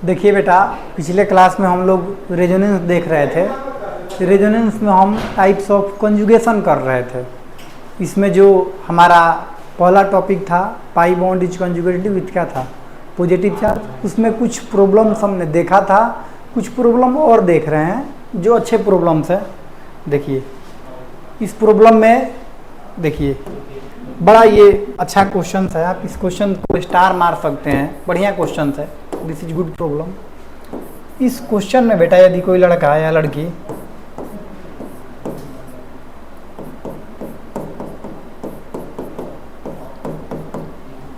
देखिए बेटा, पिछले क्लास में हम लोग रेजोनेंस देख रहे थे। रेजोनेंस में हम टाइप्स ऑफ कंजुगेशन कर रहे थे। इसमें जो हमारा पहला टॉपिक था, pi bond is conjugated with क्या था, पॉजिटिव चार्ज। उसमें कुछ प्रॉब्लम्स हमने देखा था, कुछ प्रॉब्लम और देख रहे हैं जो अच्छे प्रॉब्लम्स हैं। देखिए इस प्रॉब्लम में देखिए बड़ा ये अच्छा क्वेश्चन है, आप इस क्वेश्चन को स्टार मार सकते हैं, बढ़िया क्वेश्चन है। This is good problem. इस क्वेश्चन में बेटा यदि कोई लड़का या लड़की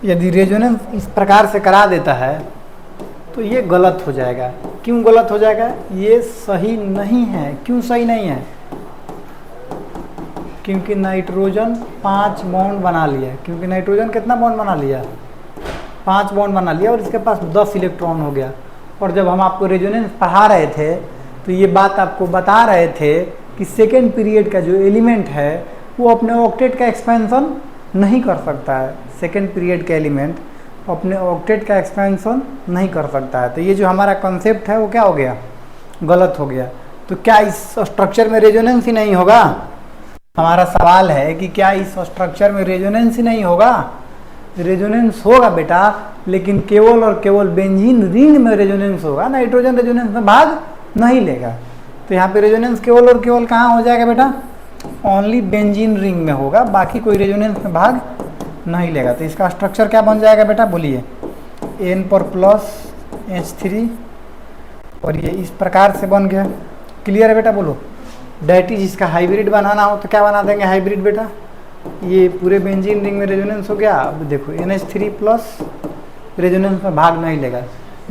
यदि रेजोनेंस इस प्रकार से करा देता है तो ये गलत हो जाएगा। क्यों गलत हो जाएगा? ये सही नहीं है। क्यों सही नहीं है? क्योंकि नाइट्रोजन 5 बॉन्ड बना लिया। क्योंकि नाइट्रोजन कितना बॉन्ड बना लिया? 5 बॉन्ड बना लिया और इसके पास 10 इलेक्ट्रॉन हो गया। और जब हम आपको रेजोनेंस पढ़ा रहे थे तो ये बात आपको बता रहे थे कि सेकेंड पीरियड का जो एलिमेंट है वो अपने ऑक्टेट का एक्सपेंशन नहीं कर सकता है। सेकेंड पीरियड का एलिमेंट अपने ऑक्टेट का एक्सपेंशन नहीं कर सकता है। तो ये जो हमारा कॉन्सेप्ट है वो क्या हो गया? गलत हो गया। तो क्या इस स्ट्रक्चर में रेजोनेंस ही नहीं होगा? हमारा सवाल है कि क्या इस स्ट्रक्चर में रेजोनेंस ही नहीं होगा? रेजोनेंस होगा बेटा, लेकिन केवल और केवल बेंजीन रिंग में रेजोनेंस होगा। नाइट्रोजन रेजोनेंस में भाग नहीं लेगा। तो यहाँ पे रेजोनेंस केवल और केवल कहाँ हो जाएगा बेटा? ओनली बेंजीन रिंग में होगा, बाकी कोई रेजोनेंस में भाग नहीं लेगा। तो इसका स्ट्रक्चर क्या बन जाएगा बेटा? बोलिए। N पर प्लस H3 और ये इस प्रकार से बन गया। क्लियर है बेटा? बोलो। डेट इज इसका हाइब्रिड बनाना हो तो क्या बना देंगे हाइब्रिड बेटा? ये पूरे बेंजीन रिंग में रेजोनेंस हो गया। अब देखो NH3 प्लस रेजोनेंस में भाग नहीं लेगा।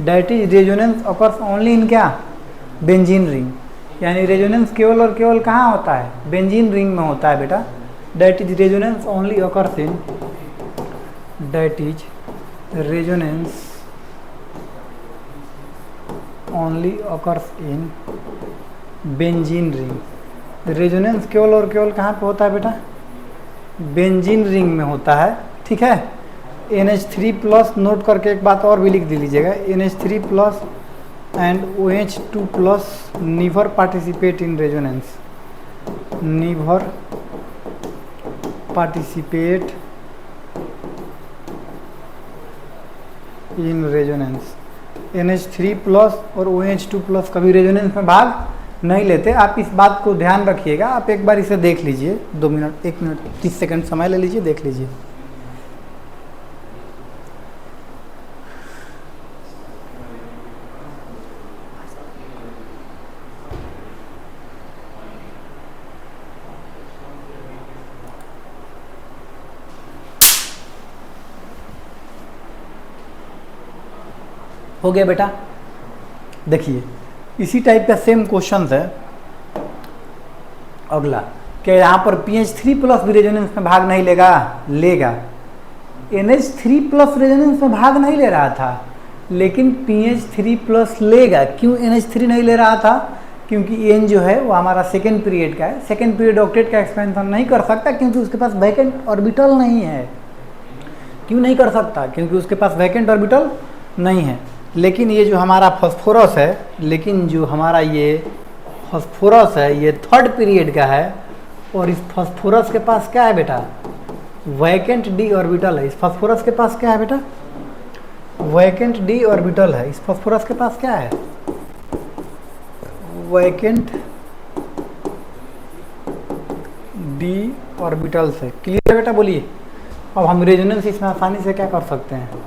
That is resonance occurs only in क्या? Benzene ring. यानी रेजोनेंस केवल और केवल कहाँ होता है? बेंजीन रिंग में होता है बेटा। That is resonance only occurs in, that is resonance only occurs in benzene ring. Resonance केवल और केवल कहाँ पे होता है बेटा? बेंजीन रिंग में होता है। ठीक है। NH3 प्लस नोट करके एक बात और भी लिख दे लीजिएगा। NH3 plus and OH2 plus never participate in resonance. Never participate in resonance. NH3 plus और OH2 प्लस कभी रेजोनेंस में भाग नहीं लेते। आप इस बात को ध्यान रखिएगा। आप एक बार इसे देख लीजिए। 2 मिनट 1 मिनट 30 सेकंड समय ले लीजिए, देख लीजिए। हो गया बेटा? देखिए इसी टाइप का सेम क्वेश्चन है अगला। क्या यहाँ पर PH3 प्लस भी रेजोनेंस में भाग नहीं लेगा? लेगा। NH3 प्लस रेजोनेंस में भाग नहीं ले रहा था, लेकिन PH3 प्लस लेगा। क्यों NH3 नहीं ले रहा था? क्योंकि N जो है वो हमारा सेकेंड पीरियड का है। सेकेंड पीरियड ऑक्टेट का एक्सपेंशन नहीं कर सकता क्योंकि उसके पास वैकेंट ऑर्बिटल नहीं है। क्यों नहीं कर सकता? क्योंकि उसके पास वैकेंट ऑर्बिटल नहीं है। लेकिन ये जो हमारा फास्फोरस है, लेकिन जो हमारा ये फास्फोरस है ये थर्ड पीरियड का है और इस फास्फोरस के पास क्या है बेटा? वैकेंट डी ऑर्बिटल है। इस फास्फोरस के पास क्या है बेटा? वैकेंट डी ऑर्बिटल है। इस फास्फोरस के पास क्या है? वैकेंट डी ऑर्बिटल से। क्लियर है बेटा? बोलिए। अब हम रेजोनेंस इसमें आसानी से क्या कर सकते हैं?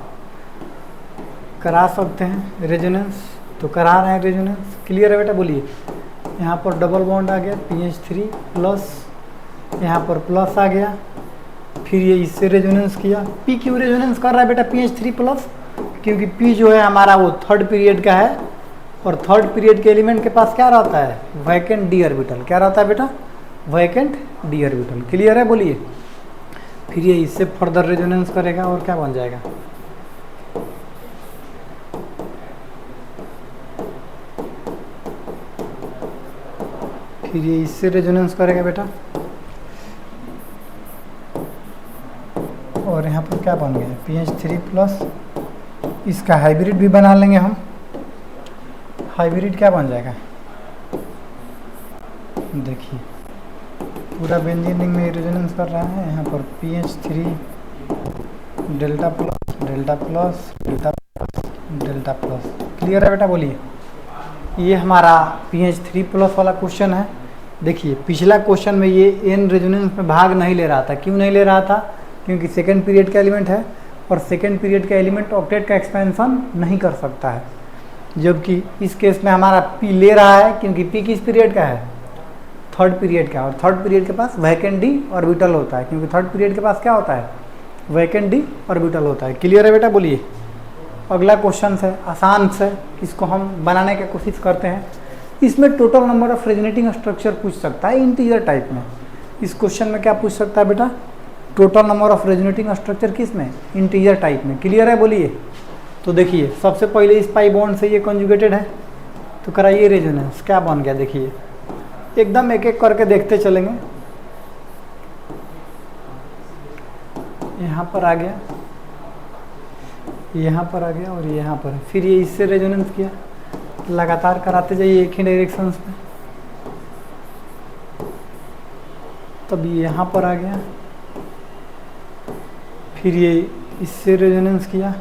करा सकते हैं रेजोनेंस। तो करा रहे हैं रेजोनेंस। क्लियर है बेटा? बोलिए। यहाँ पर डबल बॉन्ड आ गया PH3 प्लस, यहाँ पर प्लस आ गया, फिर ये इससे रेजोनेंस किया। P क्यों रेजोनेंस कर रहा है बेटा PH3 प्लस? क्योंकि P जो है हमारा वो थर्ड पीरियड का है और थर्ड पीरियड के एलिमेंट के पास क्या रहता है? Vacant D orbital. क्या रहता है बेटा? Vacant D orbital. क्लियर है? बोलिए। फिर ये इससे फर्दर रेजोनेंस करेगा और क्या बन जाएगा? फिर ये इससे रेजोनेंस करेगा बेटा और यहाँ पर क्या बन गया? PH3 plus. इसका हाइब्रिड भी बना लेंगे हम। हाइब्रिड क्या बन जाएगा, देखिए पूरा बेंजीन रिंग में रेजोनेंस कर रहा है। यहाँ पर PH3 delta plus delta plus delta plus delta plus. Clear है बेटा, बोलिए। ये हमारा PH3 प्लस वाला क्वेश्चन है। देखिए पिछला क्वेश्चन में ये एन रेजोनेंस में भाग नहीं ले रहा था। क्यों नहीं ले रहा था? क्योंकि सेकेंड पीरियड का एलिमेंट है और सेकेंड पीरियड का एलिमेंट ऑक्टेट का एक्सपेंशन नहीं कर सकता है। जबकि इस केस में हमारा पी ले रहा है, क्योंकि पी किस पीरियड का है, थर्ड पीरियड का। और थर्ड पीरियड के पास वैकेंट डी ऑर्बिटल होता है, क्योंकि थर्ड पीरियड के पास क्या होता है, वैकेंट डी ऑर्बिटल होता है। क्लियर है बेटा, बोलिए। अगला क्वेश्चन है आसान से, इसको हम बनाने की कोशिश करते हैं। इसमें total number of resonating structure पूछ सकता है इंटीजर टाइप में। इस क्वेश्चन में क्या पूछ सकता है बेटा, total number of resonating structure किस में, इंटीजर टाइप में। क्लियर है, बोलिए। तो देखिए सबसे पहले इस पाई बॉन्ड से ये कंजुगेटेड है, तो कराइए रेजोनेंस। क्या बन गया देखिए, एकदम एक एक करके देखते चलेंगे। यहाँ पर आ गया, यहाँ पर आ गया और यहाँ पर, फिर ये इससे रेजोनेंस किया। लगातार कराते जाइए एक ही डायरेक्शन में। तब ये यहाँ पर आ गया, फिर ये इससे रेजोनेंस किया,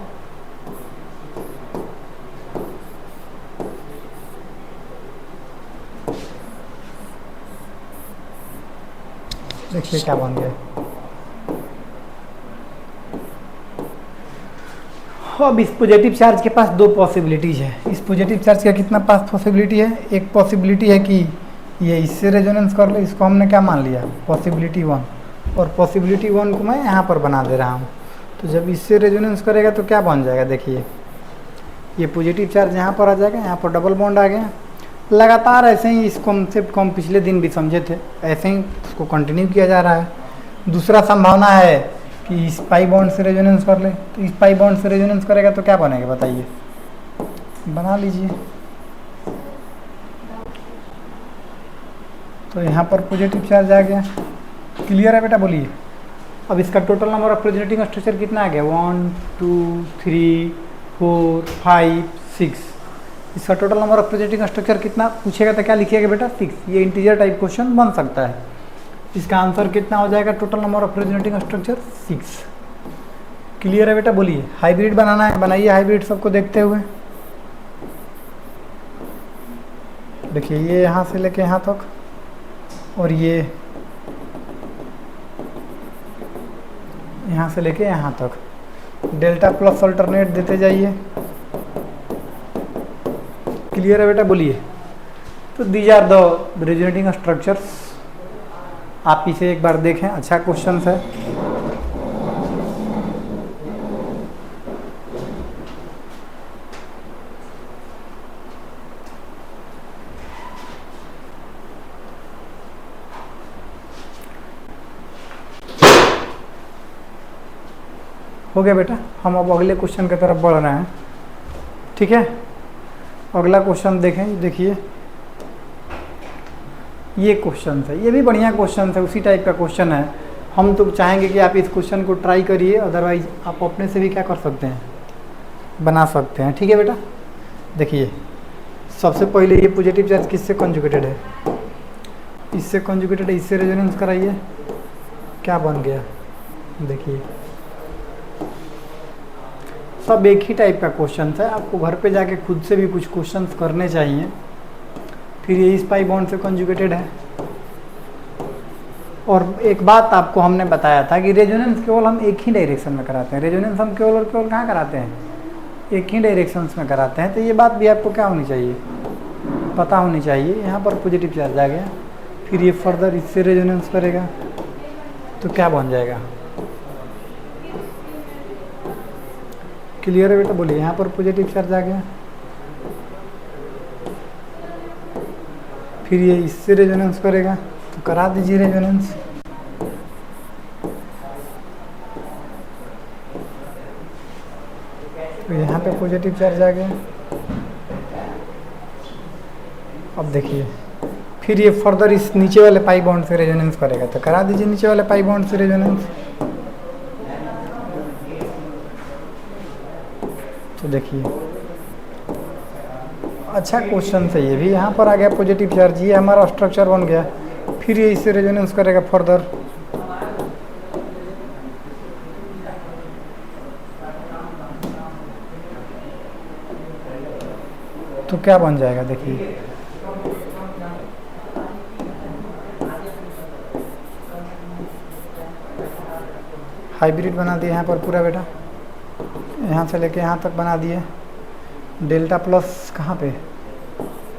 देखिए क्या बन गया। अब इस पॉजिटिव चार्ज के पास दो पॉसिबिलिटीज है। इस पॉजिटिव चार्ज का कितना पास पॉसिबिलिटी है, एक पॉसिबिलिटी है कि ये इससे रेजोनेंस कर ले, इसको हमने क्या मान लिया, पॉसिबिलिटी 1। और पॉसिबिलिटी 1 को मैं यहाँ पर बना दे रहा हूँ। तो जब इससे रेजोनेंस करेगा तो क्या बन जाएगा, देखिए ये पॉजिटिव चार्ज यहाँ पर आ जाएगा, यहाँ पर डबल बॉन्ड आ गया। लगातार ऐसे ही इस कॉन्सेप्ट को हम पिछले दिन भी समझे थे, ऐसे ही उसको कंटिन्यू किया जा रहा है। दूसरा संभावना है कि इस पाई बॉन्ड से रेजोनेंस कर ले, तो इस पाई बॉन्ड से रेजोनेंस करेगा तो क्या बनेगा बताइए, बना लीजिए। तो यहाँ पर पॉजिटिव चार्ज आ गया। क्लियर है बेटा, बोलिए। अब इसका total number of resonating structure कितना आ गया, 1 2 3 4 5 6। इसका total number of resonating structure कितना पूछेगा तो क्या लिखिएगा बेटा, 6। ये इंटीजर टाइप क्वेश्चन बन सकता है। इसका आंसर कितना हो जाएगा, total number of resonating structure 6। Clear है बेटा, बोलिए। हाइब्रिड बनाना है, बनाइए हाइब्रिड सबको देखते हुए। देखिए ये यहाँ से लेके यहाँ तक, और ये यहाँ से लेके यहाँ तक डेल्टा प्लस अल्टरनेट देते जाइए। क्लियर है बेटा, बोलिए। तो these are the resonating structures. आप इसे एक बार देखें, अच्छा क्वेश्चन है। हो गया बेटा, हम अब अगले क्वेश्चन की तरफ बढ़ रहे हैं। ठीक है, अगला क्वेश्चन देखें। देखिए ये क्वेश्चन है, ये भी बढ़िया क्वेश्चन है, उसी टाइप का क्वेश्चन है। हम तो चाहेंगे कि आप इस क्वेश्चन को ट्राई करिए, अदरवाइज आप अपने से भी क्या कर सकते हैं, बना सकते हैं। ठीक है बेटा, देखिए सबसे पहले ये पॉजिटिव चार्ज किससे कंजुगेटेड है, इससे कंजुगेटेड है, इससे रेजोनेंस कराइए। क्या बन गया, देखिए सब एक ही टाइप का क्वेश्चन है। आपको घर पे जाके खुद से भी कुछ क्वेश्चंस करने चाहिए। फिर ये इस पाई बॉन्ड से कंजुगेटेड है। और एक बात आपको हमने बताया था कि रेजोनेंस केवल हम एक ही डायरेक्शन में कराते हैं। रेजोनेंस हम केवल और केवल कहाँ कराते हैं, एक ही डायरेक्शंस में कराते हैं। तो ये बात भी आपको क्या होनी चाहिए, पता होनी चाहिए। यहाँ पर पॉजिटिव चार्ज आ गया, फिर ये फर्दर इससे रेजोनेंस करेगा तो क्या बन जाएगा। क्लियर है बेटा, बोलिए। यहाँ पर पॉजिटिव चार्ज आ गया, फिर ये इससे रेजोनेंस करेगा तो करा दीजिए रेजोनेंस। तो यहाँ पे पॉजिटिव चार्ज आ गया। अब देखिए फिर ये फर्दर इस नीचे वाले पाई बॉन्ड से रेजोनेंस करेगा तो करा दीजिए नीचे वाले पाई बॉन्ड से रेजोनेंस। तो देखिए अच्छा क्वेश्चन है ये भी। यहाँ पर आ गया पॉजिटिव चार्ज, ये हमारा स्ट्रक्चर बन गया, फिर ये इससे रेजोनेंस करेगा फर्दर। तो क्या बन जाएगा देखिए, हाइब्रिड बना दिए यहाँ पर पूरा बेटा, यहाँ से लेके यहाँ तक बना दिए। डेल्टा प्लस कहाँ पे,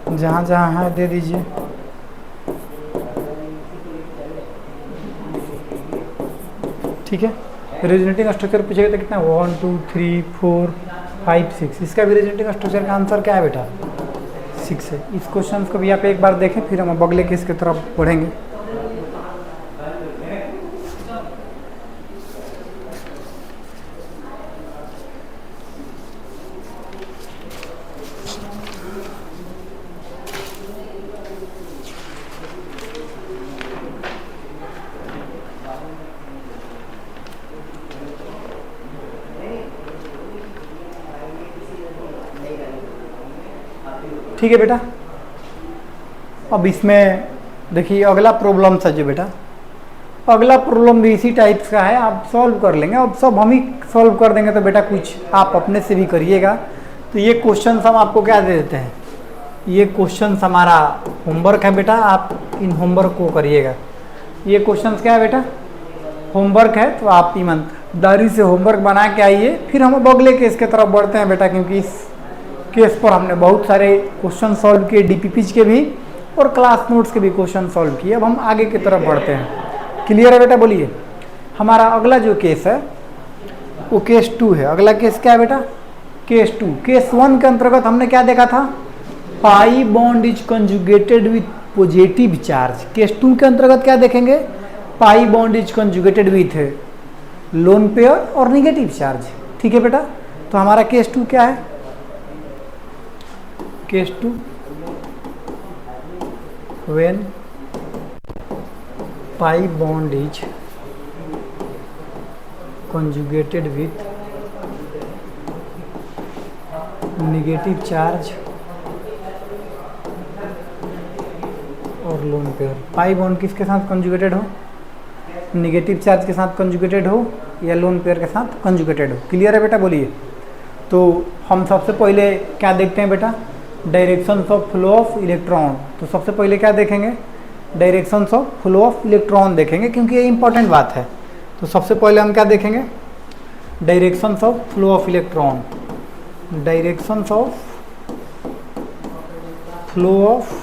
जहाँ जहाँ है दे दीजिए। ठीक है, रेजोनेटिंग स्ट्रक्चर पूछेगा तो कितना, 1 2 3 4 5 6, इसका भी रेजोनेटिंग स्ट्रक्चर का आंसर क्या है बेटा, 6 है। इस क्वेश्चन को भी आप एक बार देखें, फिर हम अगले केस की तरफ बढ़ेंगे। ठीक है बेटा, अब इसमें देखिए अगला प्रॉब्लम था जो बेटा, अगला प्रॉब्लम भी इसी टाइप्स का है, आप सॉल्व कर लेंगे। अब सब हम ही सॉल्व कर देंगे तो बेटा कुछ आप अपने से भी करिएगा। तो ये क्वेश्चन हम आपको क्या दे देते हैं, ये क्वेश्चन हमारा होमवर्क है बेटा, आप इन होमवर्क को करिएगा। ये क्वेश्चन क्या है बेटा, होमवर्क है, तो आप ईमानदारी से होमवर्क बना के आइए। फिर हम अब अगले केस की तरफ बढ़ते हैं बेटा, क्योंकि इस केस पर हमने बहुत सारे क्वेश्चन सॉल्व किए, डीपीपीज के भी और क्लास नोट्स के भी क्वेश्चन सॉल्व किए। अब हम आगे की तरफ बढ़ते हैं। क्लियर है बेटा, बोलिए। हमारा अगला जो केस है वो केस 2 है। अगला केस क्या है बेटा, केस 2। केस 1 के अंतर्गत हमने क्या देखा था, pi bond is conjugated with positive charge. Case 2 के अंतर्गत क्या देखेंगे, pi bond is conjugated with lone pair और निगेटिव चार्ज। ठीक है बेटा, तो हमारा केस 2 क्या है, case 2 when pi bond is conjugated with negative charge और लोन पेयर। पाई बॉन्ड किसके साथ कंजुगेटेड हो, निगेटिव चार्ज के साथ कंजुगेटेड हो या लोन पेयर के साथ कंजुगेटेड हो। क्लियर है बेटा, बोलिए। तो हम सबसे पहले क्या देखते हैं बेटा, directions of flow of electron. तो सबसे पहले क्या देखेंगे, directions of flow of electron देखेंगे, क्योंकि ये इंपॉर्टेंट बात है। तो सबसे पहले हम क्या देखेंगे, directions of flow of electron, directions of flow of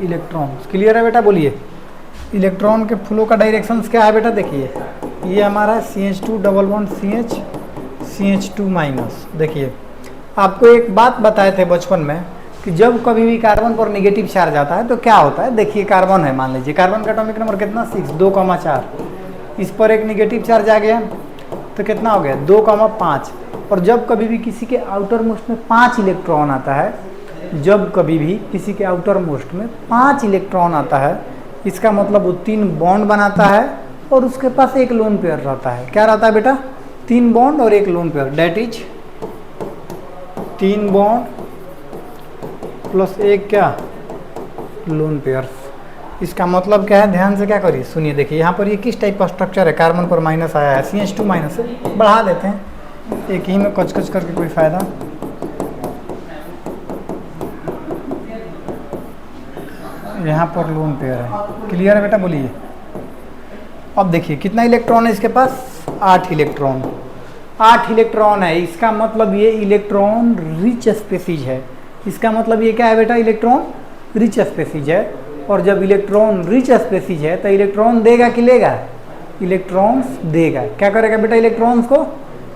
electrons. Clear है बेटा, बोलिए। इलेक्ट्रॉन के फ्लो का डायरेक्शंस क्या है बेटा, देखिए ये हमारा CH2 double bond CH2 minus. देखिए आपको एक बात बताए थे बचपन में कि जब कभी भी कार्बन पर नेगेटिव चार्ज आता है तो क्या होता है। देखिए कार्बन है, मान लीजिए कार्बन का एटॉमिक नंबर कितना, 6, 2,4। इस पर एक नेगेटिव चार्ज आ गया तो कितना हो गया, 2,5। और जब कभी भी किसी के आउटर मोस्ट में 5 इलेक्ट्रॉन आता है, जब कभी भी किसी के आउटर मोस्ट में 5 इलेक्ट्रॉन आता है, इसका मतलब वो 3 बॉन्ड बनाता है और उसके पास एक लोन पेयर रहता है। क्या रहता है बेटा, 3 बॉन्ड और एक lone pair, that is 3 bond plus एक क्या, लोन पेयर। इसका मतलब क्या है, ध्यान से क्या करिए, सुनिए। देखिए यहाँ पर ये किस टाइप का स्ट्रक्चर है, कार्बन पर माइनस आया है, CH2 माइनस है, बढ़ा देते हैं, एक ही में कच करके कोई फायदा। यहाँ पर लोन पेयर है। क्लियर है बेटा, बोलिए। अब देखिए कितना इलेक्ट्रॉन है इसके पास, 8 इलेक्ट्रॉन। 8 इलेक्ट्रॉन है, इसका मतलब ये इलेक्ट्रॉन रिच स्पेसीज है। इसका मतलब ये क्या है बेटा, इलेक्ट्रॉन रिच स्पेसीज है। और जब इलेक्ट्रॉन रिच स्पेसीज है तो इलेक्ट्रॉन देगा कि लेगा, इलेक्ट्रॉन्स देगा। क्या करेगा बेटा, इलेक्ट्रॉन्स को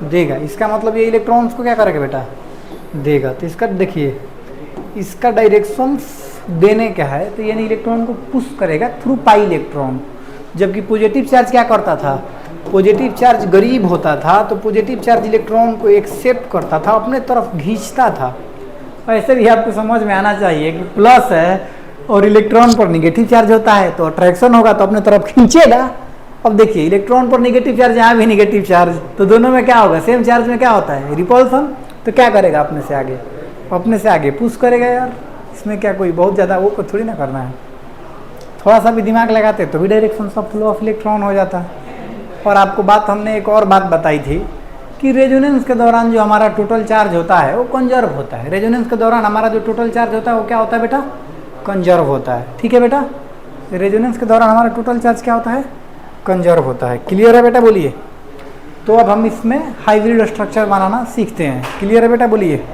देगा। इसका मतलब ये इलेक्ट्रॉन्स को क्या करेगा बेटा, देगा। तो इसका देखिए, इसका डायरेक्शन देने का है, तो यानी इलेक्ट्रॉन को पुश करेगा थ्रू पाई इलेक्ट्रॉन। जबकि पॉजिटिव चार्ज क्या करता था, पॉजिटिव चार्ज गरीब होता था, तो पॉजिटिव चार्ज इलेक्ट्रॉन को एक्सेप्ट करता था, अपने तरफ खींचता था। ऐसे भी आपको समझ में आना चाहिए कि प्लस है और इलेक्ट्रॉन पर निगेटिव चार्ज होता है तो अट्रैक्शन होगा, तो अपने तरफ खींचेगा। अब देखिए इलेक्ट्रॉन पर निगेटिव चार्ज, यहाँ भी निगेटिव चार्ज, तो दोनों में क्या होगा, सेम चार्ज में क्या होता है, रिपल्सन। तो क्या करेगा अपने से आगे, अपने से आगे पुश करेगा यार। इसमें क्या कोई बहुत ज़्यादा वो को थोड़ी ना करना है, थोड़ा सा भी दिमाग लगाते तो भी direction of flow of electron हो जाता। और आपको बात हमने एक और बात बताई थी कि रेजोनेंस के दौरान जो हमारा टोटल चार्ज होता है वो कंजर्व होता है। रेजोनेंस के दौरान हमारा जो टोटल चार्ज होता है वो क्या होता है बेटा, कंजर्व होता है। ठीक है बेटा, रेजोनेंस के दौरान हमारा टोटल चार्ज क्या होता है, कंजर्व होता है। क्लियर है बेटा, बोलिए। तो अब हम इसमें हाइब्रिड स्ट्रक्चर बनाना सीखते हैं। क्लियर है बेटा, बोलिए।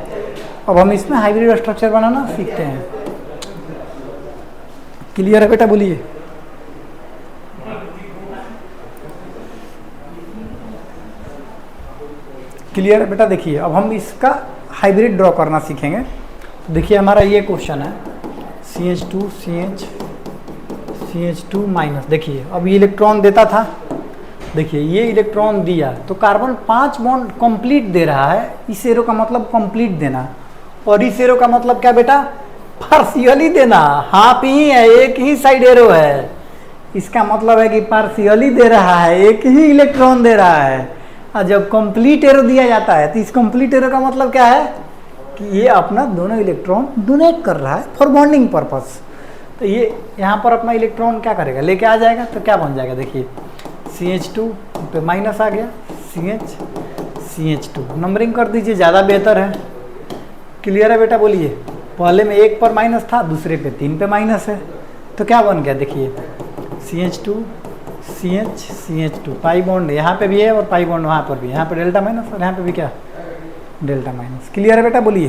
अब हम इसमें हाइब्रिड स्ट्रक्चर बनाना सीखते हैं। क्लियर है बेटा, बोलिए। क्लियर है बेटा, देखिए अब हम इसका हाइब्रिड ड्रॉ करना सीखेंगे। तो देखिए हमारा ये क्वेश्चन है CH2 CH2 माइनस। देखिए अब ये इलेक्ट्रॉन देता था, देखिए ये इलेक्ट्रॉन दिया तो कार्बन 5 बॉन्ड कंप्लीट दे रहा है। इस एरो का मतलब कंप्लीट देना, और इस एरो का मतलब क्या बेटा, पार्शियली देना। हाफ ही है, एक ही साइड एरो है, इसका मतलब है कि पार्शियली दे रहा है, एक ही इलेक्ट्रॉन दे रहा है। और जब कंप्लीट एरो दिया जाता है तो इस कंप्लीट एरो का मतलब क्या है कि ये अपना दोनों इलेक्ट्रॉन डोनेट कर रहा है फॉर बॉन्डिंग पर्पस। तो ये यहाँ पर अपना इलेक्ट्रॉन क्या करेगा, लेके आ जाएगा। तो क्या बन जाएगा, देखिए CH2 पे माइनस आ गया, CH2 नंबरिंग कर दीजिए, ज़्यादा बेहतर है। क्लियर है बेटा, बोलिए। पहले में 1 पर माइनस था, दूसरे पे 3 पे माइनस है, तो क्या बन गया, देखिए CH2 CH2 पाई बॉन्ड यहाँ पे भी है और पाई बॉन्ड वहाँ पर भी है। यहाँ पे डेल्टा माइनस और यहाँ पे भी क्या, डेल्टा माइनस। क्लियर है बेटा, बोलिए।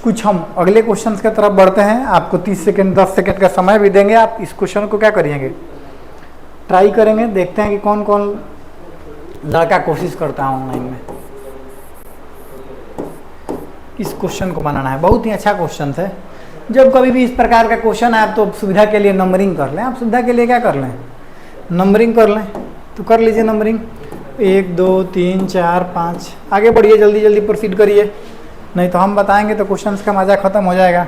कुछ हम अगले क्वेश्चन की तरफ बढ़ते हैं। आपको 30 सेकेंड 10 सेकेंड का समय भी देंगे। आप इस क्वेश्चन को क्या करिएंगे, ट्राई करेंगे। देखते हैं कि कौन कौन लड़का कोशिश करता है ऑनलाइन में। इस क्वेश्चन को बनाना है, बहुत ही अच्छा क्वेश्चन है। जब कभी भी इस प्रकार का क्वेश्चन आए तो सुविधा के लिए नंबरिंग कर लें। आप सुविधा के लिए क्या कर लें, नंबरिंग कर लें। तो कर लीजिए नंबरिंग, 1 2 3 4 5। आगे बढ़िए, जल्दी जल्दी प्रोसीड करिए, नहीं तो हम बताएंगे तो क्वेश्चंस का मज़ा ख़त्म हो जाएगा।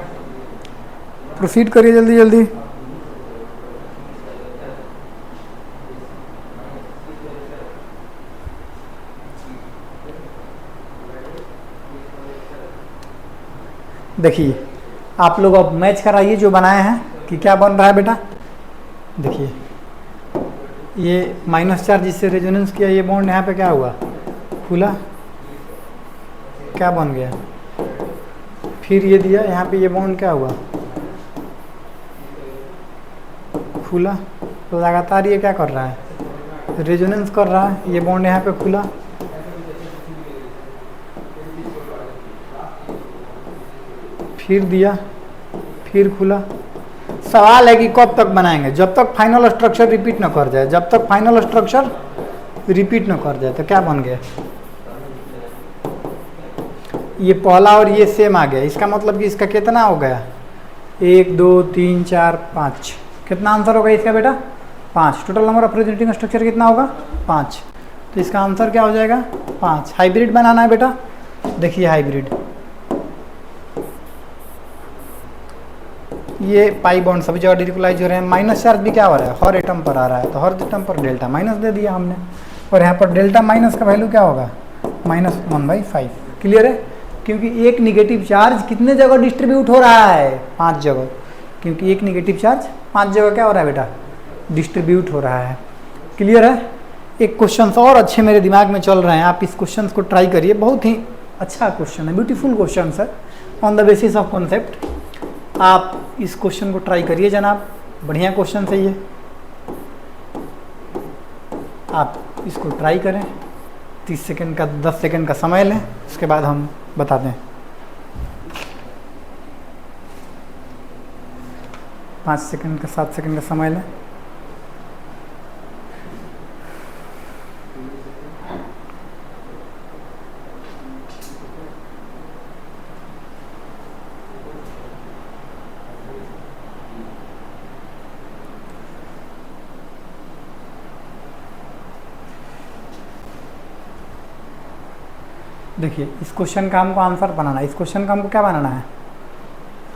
प्रोसीड करिए जल्दी जल्दी। देखिए आप लोग अब मैच कराइए जो बनाए हैं कि क्या बन रहा है बेटा। देखिए ये माइनस चार्ज जिससे रेजोनेंस किया, ये बॉन्ड यहाँ पे क्या हुआ, खुला, क्या बन गया। फिर ये दिया, यहाँ पे ये बॉन्ड क्या हुआ, खुला। तो लगातार ये क्या कर रहा है, रेजोनेंस कर रहा है। ये बॉन्ड यहाँ पे खुला, फिर दिया, फिर खुला। सवाल है कि कब तक बनाएंगे, जब तक फाइनल स्ट्रक्चर रिपीट न कर जाए। जब तक फाइनल स्ट्रक्चर रिपीट न कर जाए। तो क्या बन गया, ये पहला और ये सेम आ गया। इसका मतलब कि इसका कितना हो गया, 1 2 3 4 5। कितना आंसर होगा इसका बेटा, 5। Total number of resonating structure कितना होगा, 5। तो इसका आंसर क्या हो जाएगा, 5। हाइब्रिड बनाना है बेटा। देखिए हाइब्रिड, ये पाई बॉन्ड सभी जगह डिरिकुलाइज हो रहे हैं। माइनस चार्ज भी क्या हो रहा है, हर एटम पर आ रहा है, तो हर एटम पर डेल्टा माइनस दे दिया हमने। और यहाँ पर डेल्टा माइनस का वैल्यू क्या होगा, -1/5। क्लियर है, क्योंकि एक निगेटिव चार्ज कितने जगह डिस्ट्रीब्यूट हो रहा है, 5 जगह। क्योंकि एक निगेटिव चार्ज 5 जगह क्या हो रहा है बेटा, डिस्ट्रीब्यूट हो रहा है। क्लियर है। एक क्वेश्चन और अच्छे मेरे दिमाग में चल रहे हैं, आप इस क्वेश्चन को ट्राई करिए। बहुत ही अच्छा क्वेश्चन है, ब्यूटीफुल क्वेश्चन है, on the basis of concept. आप इस क्वेश्चन को ट्राई करिए जनाब, बढ़िया क्वेश्चन है ये। आप इसको ट्राई करें, 30 सेकंड का 10 सेकंड का समय लें, उसके बाद हम बता दें। 5 सेकंड का 7 सेकंड का समय लें। देखिए इस क्वेश्चन का हमको आंसर बनाना है। इस क्वेश्चन का हमको क्या बनाना है,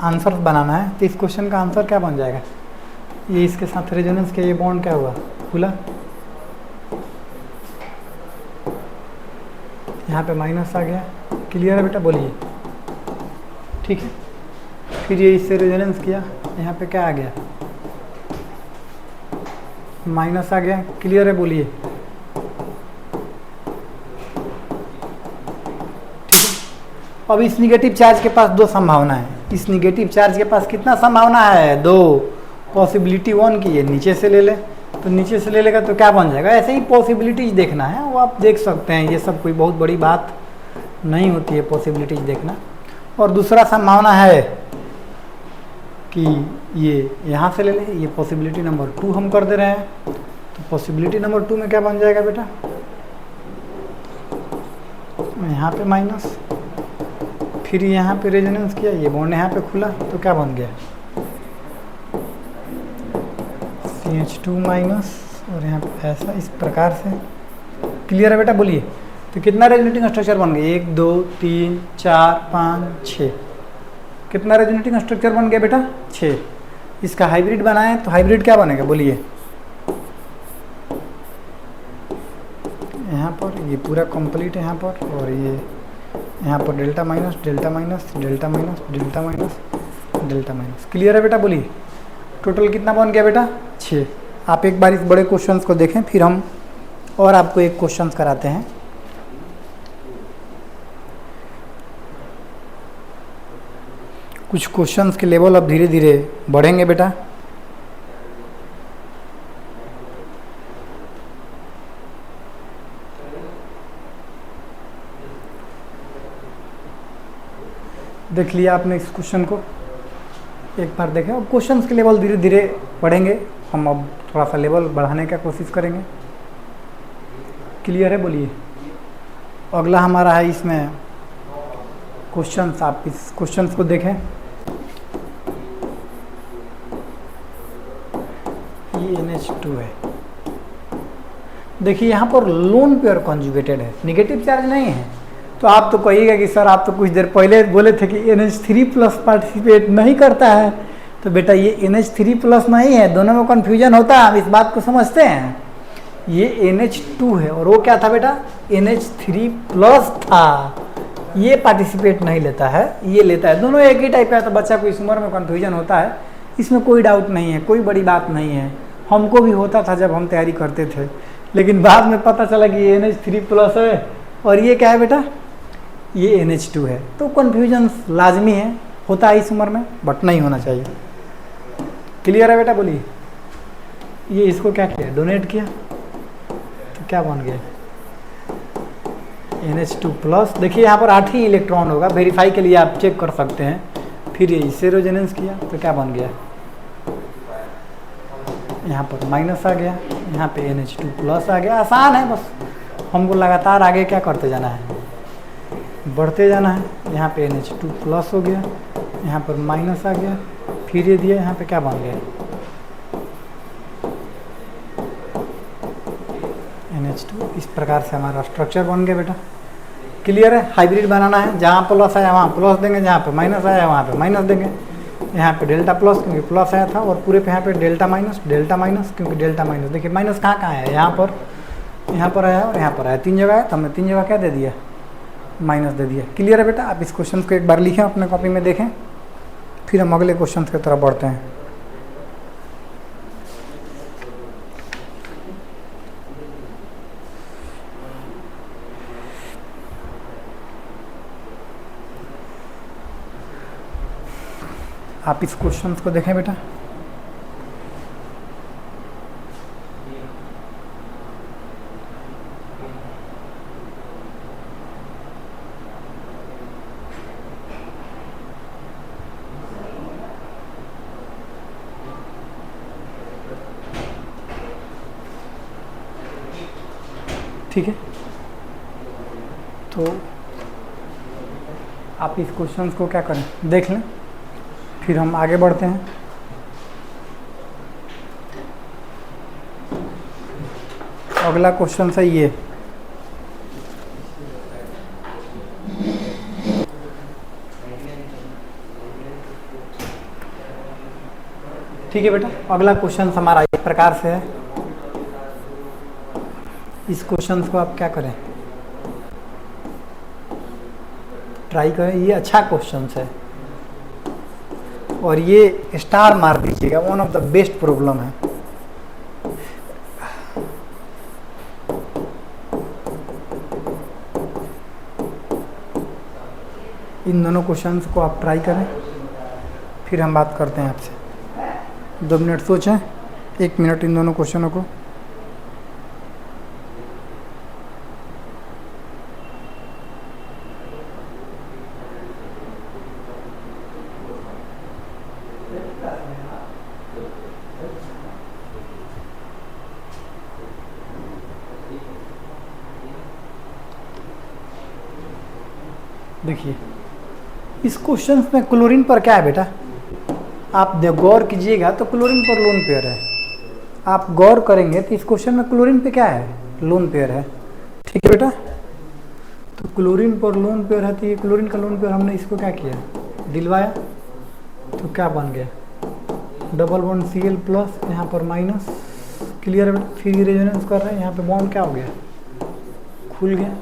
आंसर बनाना है। तो इस क्वेश्चन का आंसर क्या बन जाएगा, ये इसके साथ रेजोनेंस के, ये बॉन्ड क्या हुआ, खुला, यहाँ पे माइनस आ गया। क्लियर है बेटा, बोलिए। ठीक है, फिर ये इससे रेजोनेंस किया, यहाँ पे क्या आ गया, माइनस आ गया। क्लियर है, बोलिए। ठीक है, अब इस निगेटिव चार्ज के पास दो संभावना है। इस निगेटिव चार्ज के पास कितना संभावना है, दो। पॉसिबिलिटी वन की ये नीचे से ले ले, तो नीचे से ले लेगा तो क्या बन जाएगा। ऐसे ही पॉसिबिलिटीज देखना है, वो आप देख सकते हैं, ये सब कोई बहुत बड़ी बात नहीं होती है पॉसिबिलिटीज देखना। और दूसरा संभावना है कि ये यहाँ से ले ले, ये पॉसिबिलिटी नंबर 2 हम कर दे रहे हैं। तो पॉसिबिलिटी नंबर 2 में क्या बन जाएगा बेटा, यहाँ पे माइनस, फिर यहाँ पे रेजोनेंस किया, ये बॉन्ड यहाँ पे खुला, तो क्या बन गया, CH2 माइनस, और यहाँ पे ऐसा इस प्रकार से। क्लियर है बेटा, बोलिए। तो कितना रेजोनेटिंग स्ट्रक्चर बन गया, 1 2 3 4 5 6, कितना रेजोनेटिंग स्ट्रक्चर बन गया बेटा, 6। इसका हाइब्रिड बनाएं तो हाइब्रिड क्या बनेगा, बोलिए। यहाँ पर ये पूरा कंप्लीट है यहाँ पर, और ये यहाँ पर delta minus delta minus delta minus delta minus delta minus. Clear है बेटा, बोलिए। टोटल कितना बन गया बेटा, 6। आप एक बार इस बड़े क्वेश्चंस को देखें, फिर हम और आपको एक क्वेश्चंस कराते हैं। कुछ क्वेश्चंस के लेवल अब धीरे धीरे बढ़ेंगे बेटा। देख लिया आपने इस क्वेश्चन को, एक बार देखें। अब क्वेश्चंस के लेवल धीरे धीरे बढ़ेंगे, हम अब थोड़ा सा लेवल बढ़ाने का कोशिश करेंगे। क्लियर है, बोलिए। अगला हमारा है इसमें क्वेश्चंस, आप इस क्वेश्चंस को देखें। ये NH2 है, देखिए यहाँ पर लोन पेयर कॉन्जुगेटेड है, नेगेटिव चार्ज नहीं है। तो आप तो कहिएगा कि सर आप तो कुछ देर पहले बोले थे कि NH3 प्लस पार्टिसिपेट नहीं करता है। तो बेटा ये NH3 प्लस नहीं है, दोनों में कन्फ्यूजन होता है, आप इस बात को समझते हैं। ये NH2 है और वो क्या था बेटा, NH3 प्लस था। ये पार्टिसिपेट नहीं लेता है, ये लेता है, दोनों एक ही टाइप का है। तो बच्चा को इस उम्र में कन्फ्यूजन होता है, इसमें कोई डाउट नहीं है, कोई बड़ी बात नहीं है। हमको भी होता था जब हम तैयारी करते थे, लेकिन बाद में पता चला कि ये NH3 प्लस है और ये क्या है बेटा, ये NH2 है। तो कन्फ्यूजन लाजमी है, होता है इस उम्र में, बट नहीं होना चाहिए। क्लियर है बेटा, बोलिए। ये इसको क्या किया, डोनेट किया, तो क्या बन गया, NH2 प्लस। देखिए यहाँ पर 8 ही इलेक्ट्रॉन होगा, वेरीफाई के लिए आप चेक कर सकते हैं। फिर ये इससे रेजोनेंस किया तो क्या बन गया, यहाँ पर माइनस आ गया, यहाँ पे NH2 प्लस आ गया। आसान है, बस हमको लगातार आगे क्या करते जाना है, बढ़ते जाना है। यहाँ पे NH2 प्लस हो गया, यहाँ पर माइनस आ गया, फिर ये दिया, यहाँ पे क्या बन गया, NH2। इस प्रकार से हमारा स्ट्रक्चर बन गया बेटा। क्लियर है। हाइब्रिड बनाना है, जहाँ प्लस आया वहाँ प्लस देंगे, जहाँ पे माइनस आया वहाँ पे माइनस देंगे। यहाँ पे डेल्टा प्लस क्योंकि प्लस आया था, और पूरे पे यहाँ पे डेल्टा माइनस क्योंकि डेल्टा माइनस। देखिए माइनस कहाँ कहाँ है, यहाँ पर आया और यहाँ पर आया, 3 जगह है, तो हमने 3 जगह क्या दे दिया, माइनस दे दिया। क्लियर है बेटा। आप इस क्वेश्चन को एक बार लिखें, अपने कॉपी में देखें, फिर हम अगले क्वेश्चन की तरफ बढ़ते हैं। आप इस क्वेश्चन को देखें बेटा। ठीक है, तो आप इस क्वेश्चन को क्या करें, देख लें, फिर हम आगे बढ़ते हैं। अगला क्वेश्चन है ये, ठीक है बेटा। अगला क्वेश्चन हमारा इस प्रकार से है। इस क्वेश्चन को आप क्या करें, ट्राई करें, ये अच्छा क्वेश्चन है और ये स्टार मार दीजिएगा, one of the best problem है। इन दोनों क्वेश्चंस को आप ट्राई करें, फिर हम बात करते हैं आपसे। 2 मिनट सोचें, 1 मिनट इन दोनों क्वेश्चनों को। देखिए इस क्वेश्चन में क्लोरीन पर क्या है बेटा, आप गौर कीजिएगा तो क्लोरीन पर लोन पेयर है। आप गौर करेंगे तो इस क्वेश्चन में क्लोरीन पे क्या है, लोन पेयर है। ठीक है बेटा, तो क्लोरीन पर लोन पेयर है, तो ये क्लोरीन का लोन पेयर हमने इसको क्या किया, दिलवाया, तो क्या बन गया, डबल बॉन्ड Cl प्लस, यहाँ पर माइनस। क्लियर है बेटा, फिर रेजोनेंस कर रहे हैं, यहाँ पे बॉन्ड क्या हो गया, खुल गया।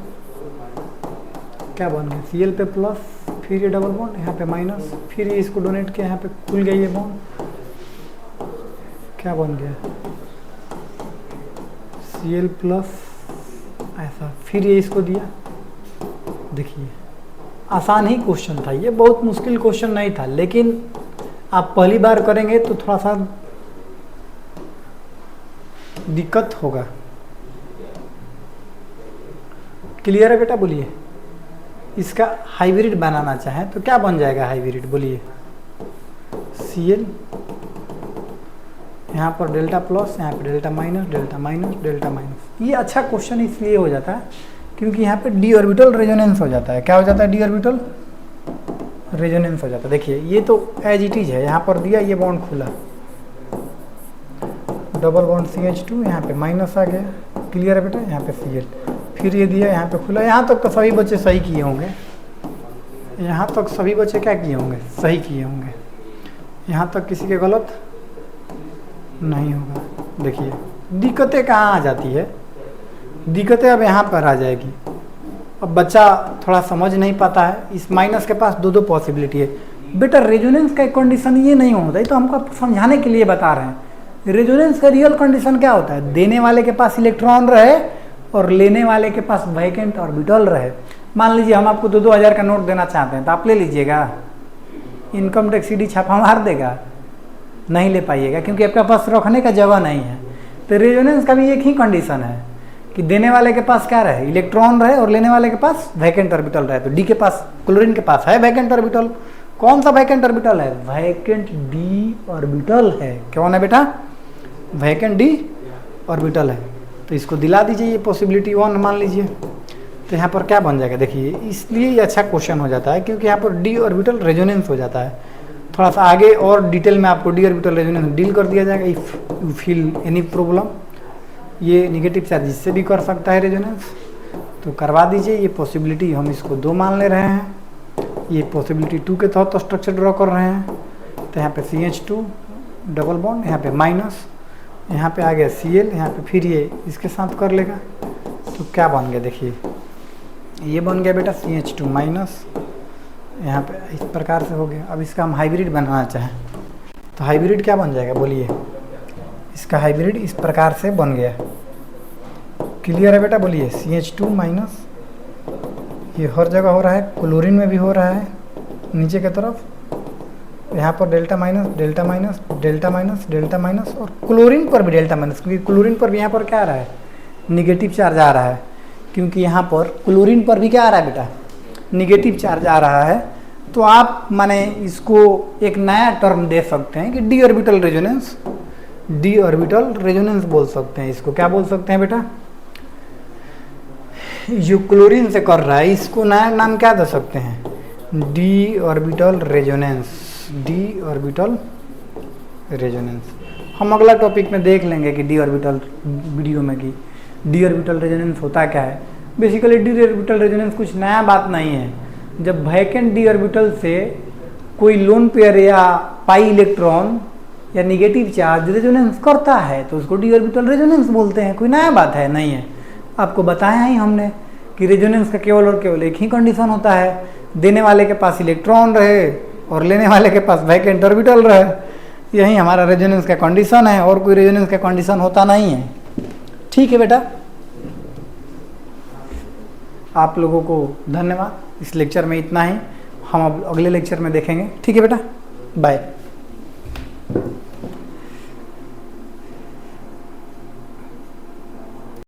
क्या बन गया, Cl पे प्लस, फिर ये डबल बॉन्ड, यहाँ पे माइनस, फिर ये इसको डोनेट किया, यहाँ पे खुल गया ये बॉन्ड। क्या बन गया, Cl प्लस ऐसा, फिर ये इसको दिया। देखिए आसान ही क्वेश्चन था ये, बहुत मुश्किल क्वेश्चन नहीं था, लेकिन आप पहली बार करेंगे तो थोड़ा सा दिक्कत होगा। क्लियर है बेटा, बोलिए। इसका हाइब्रिड बनाना चाहें तो क्या बन जाएगा हाइब्रिड, बोलिए। Cl यहाँ पर डेल्टा प्लस, यहाँ पे delta minus, delta minus, delta minus. ये अच्छा क्वेश्चन इसलिए हो जाता है क्योंकि यहाँ पे डी ऑर्बिटल रेजोनेंस हो जाता है। क्या हो जाता है, डी ऑर्बिटल रेजोनेंस हो जाता है। देखिए ये तो एज इट इज है, यहाँ पर दिया, ये बॉन्ड खुला, डबल बॉन्ड CH2, यहाँ पे माइनस आ गया। क्लियर है बेटा, यहाँ पे Cl, फिर ये दिया, यहाँ पे खुला। यहाँ तक तो सभी बच्चे सही किए होंगे, यहाँ तक सभी बच्चे क्या किए होंगे, सही किए होंगे। यहाँ तक किसी के गलत नहीं होगा। देखिए दिक्कतें कहाँ आ जाती है, दिक्कतें अब यहाँ पर आ जाएगी। अब बच्चा थोड़ा समझ नहीं पाता है, इस माइनस के पास दो पॉसिबिलिटी है। बेटा रेजोनेंस का एक कंडीशन ये नहीं होता, ये तो हमको समझाने के लिए बता रहे हैं। रेजोनेंस का रियल कंडीशन क्या होता है, देने वाले के पास इलेक्ट्रॉन रहे और लेने वाले के पास वैकेंट ऑर्बिटल रहे। मान लीजिए हम आपको 2-2 हज़ार का नोट देना चाहते हैं, तो आप ले लीजिएगा, इनकम टैक्स CD छापा मार देगा, नहीं ले पाइएगा क्योंकि आपके पास रखने का जगह नहीं है। तो रेजोनेंस का भी एक ही कंडीशन है कि देने वाले के पास क्या रहे, इलेक्ट्रॉन रहे, और लेने वाले के पास वैकेंट ऑर्बिटल रहे। तो डी के पास, क्लोरीन के पास है वैकेंट ऑर्बिटल। कौन सा वैकेंट ऑर्बिटल है, वैकेंट डी ऑर्बिटल है। कौन है बेटा, वैकेंट डी ऑर्बिटल है। तो इसको दिला दीजिए, ये पॉसिबिलिटी 1 मान लीजिए। तो यहाँ पर क्या बन जाएगा, देखिए इसलिए ये अच्छा क्वेश्चन हो जाता है क्योंकि यहाँ पर डी ऑर्बिटल रेजोनेंस हो जाता है। थोड़ा सा आगे और डिटेल में आपको डी ऑर्बिटल रेजोनेंस डील कर दिया जाएगा। If you feel any problem, ये नेगेटिव चार्ज इससे भी कर सकता है रेजोनेंस, तो करवा दीजिए। ये पॉसिबिलिटी हम इसको 2 मान ले रहे हैं, ये पॉसिबिलिटी 2 के तहत तो स्ट्रक्चर ड्रॉ कर रहे हैं। तो यहाँ पे CH2 डबल बॉन्ड, यहाँ पे माइनस, यहाँ पे आ गया Cl, यहाँ पे फिर ये इसके साथ कर लेगा। तो क्या बन गया, देखिए ये बन गया बेटा CH2 माइनस, यहाँ पे इस प्रकार से हो गया। अब इसका हम हाइब्रिड बनाना चाहें तो हाइब्रिड क्या बन जाएगा, बोलिए। इसका हाइब्रिड इस प्रकार से बन गया। क्लियर है बेटा, बोलिए। CH2 माइनस, ये हर जगह हो रहा है, क्लोरीन में भी हो रहा है नीचे की तरफ। यहाँ पर delta minus, delta minus, delta minus, delta minus, और क्लोरीन पर भी डेल्टा माइनस, क्योंकि क्लोरीन पर भी यहाँ पर क्या आ रहा है, निगेटिव चार्ज आ रहा है। क्योंकि यहाँ पर क्लोरीन पर भी क्या आ रहा है बेटा, निगेटिव चार्ज आ रहा है। तो आप माने इसको एक नया टर्म दे सकते हैं कि D orbital resonance, D orbital resonance बोल सकते हैं इसको। क्या बोल सकते हैं बेटा, जो क्लोरीन से कर रहा है इसको नया नाम क्या दे सकते हैं, D orbital resonance, D orbital resonance. हम अगला टॉपिक में देख लेंगे कि डी ऑर्बिटल वीडियो में कि डी ऑर्बिटल रेजोनेंस होता क्या है। बेसिकली डी ऑर्बिटल रेजोनेंस कुछ नया बात नहीं है। जब वैकेंट डी ऑर्बिटल से कोई लोन पेयर या पाई इलेक्ट्रॉन या निगेटिव चार्ज रेजोनेंस करता है तो उसको डी ऑर्बिटल रेजोनेंस बोलते हैं। कोई नया बात है नहीं है, आपको बताया ही हमने कि रेजोनेंस का केवल और केवल एक ही कंडीशन होता है, देने वाले के पास इलेक्ट्रॉन रहे और लेने वाले के पास वैकेंट ऑर्बिटल रहे। यही हमारा रेजोनेंस का कंडीशन है, और कोई रेजोनेंस का कंडीशन होता नहीं है। ठीक है बेटा, आप लोगों को धन्यवाद। इस लेक्चर में इतना ही, हम अब अगले लेक्चर में देखेंगे। ठीक है बेटा, बाय।